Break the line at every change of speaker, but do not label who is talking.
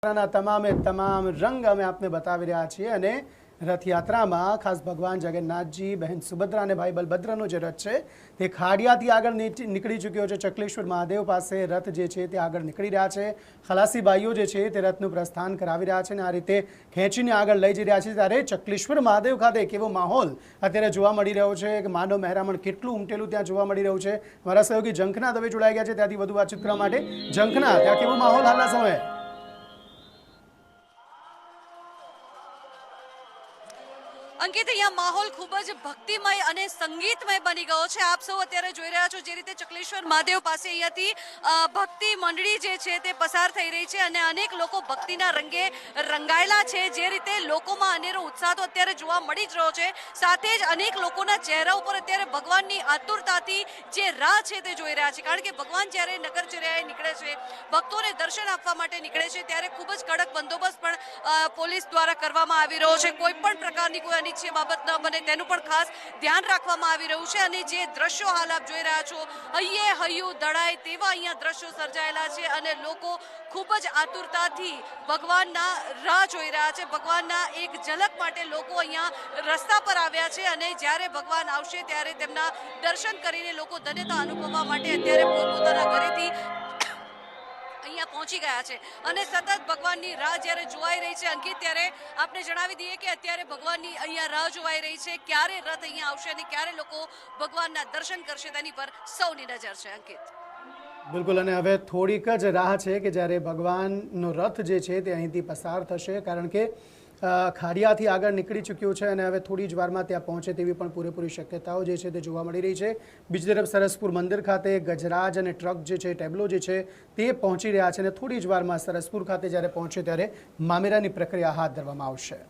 તમામે તમામ રંગ અમે આપને બતાવી રહ્યા છીએ અને રથયાત્રામાં ખાસ ભગવાન જગન્નાથજી, બહેન સુભદ્રા અને ભાઈ બલભદ્રનો જે રથ છે તે ખાડિયાથી આગળ નીકળી ચૂક્યો છે। ચકલેશ્વર મહાદેવ પાસે રથ જે છે તે આગળ નીકળી રહ્યા છે। ખલાસી ભાઈઓ જે છે તે રથનું પ્રસ્થાન કરાવી રહ્યા છે અને આ રીતે ખેંચીને આગળ લઈ જઈ રહ્યા છે। ત્યારે ચકલેશ્વર મહાદેવ ખાતે કેવો માહોલ અત્યારે જોવા મળી રહ્યો છે કે માનવ મહેરામણ કેટલું ઉમટેલું ત્યાં જોવા મળી રહ્યું છે। મારા સહયોગી ઝંખના દવે જોડાઈ ગયા છે ત્યાંથી વધુ વાતચીત કરવા માટે। ઝંખના, ત્યાં કેવો માહોલ હાલના સમયે?
અંકિત, અહીંયા માહોલ ખૂબ જ ભક્તિમય અને સંગીતમય બની ગયો છે। આપ સૌ અત્યારે જોઈ રહ્યા છો જે રીતે ચકલેશ્વર મહાદેવ પાસે અહીંયાથી ભક્તિ મંડળી જે છે તે પસાર થઈ રહી છે અને અનેક લોકો ભક્તિના રંગે રંગાયેલા છે। જે રીતે લોકોમાં અનેરો ઉત્સાહ તો અત્યારે જોવા મળી જ રહ્યો છે, સાથે જ અનેક લોકોના ચહેરા ઉપર અત્યારે ભગવાનની આતુરતાથી જે રાહ છે તે જોઈ રહ્યા છે। કારણ કે ભગવાન જ્યારે નગરચર્યાએ નીકળે છે, ભક્તોને દર્શન આપવા માટે નીકળે છે, ત્યારે ખૂબ જ કડક બંદોબસ્ત પણ પોલીસ દ્વારા કરવામાં આવી રહ્યો છે। કોઈ પણ પ્રકારની કોઈ અનિચ્છનીય બાબત ન બને તેનું પણ ખાસ ધ્યાન રાખવામાં આવી રહ્યું છે અને જે દ્રશ્યો હાલ આપ જોઈ રહ્યા છો, હૈયે હૈયું દળાય તેવા અહીંયા દ્રશ્યો સર્જાયેલા છે અને લોકો ખૂબ જ આતુરતાથી ભગવાનના રાહ જોઈ રહ્યા છે। ભગવાનના એક ઝલક માટે લોકો અહીંયા રસ્તા પર આવ્યા છે અને જ્યારે ભગવાન આવશે ત્યારે તેમના દર્શન કરીને લોકો ધન્યતા અનુભવવા માટે અત્યારે પોતપોતાના ઘરેથી અહીંયા પહોંચી ગયા છે અને સતત ભગવાનની રાહ જ્યારે જોવાઈ રહી છે અંકિત, ત્યારે આપણે જણાવી દઈએ કે અત્યારે ભગવાનની અહીંયા રાહ જોવાઈ રહી છે, ક્યારે રથ અહીંયા આવશે અને ક્યારે લોકો ભગવાનના દર્શન કરશે તેની પર સૌની નજર છે। અંકિત,
બિલકુલ, અને હવે થોડીક જ રાહ છે કે જ્યારે ભગવાનનો રથ જે છે તે અહીંથી પસાર થશે, કારણ કે ખાડિયાથી આગળ નીકળી ચૂક્યું છે અને હવે થોડી જ વારમાં ત્યાં પહોંચે તેવી પણ પૂરેપૂરી શક્યતાઓ જે છે તે જોવા મળી રહી છે। બીજી તરફ સરસપુર મંદિર ખાતે ગજરાજ અને ટ્રક જે છે, ટેબ્લો જે છે તે પહોંચી રહ્યા છે અને થોડી જ વારમાં સરસપુર ખાતે જ્યારે પહોંચે ત્યારે મામેરાની પ્રક્રિયા હાથ ધરવામાં આવશે।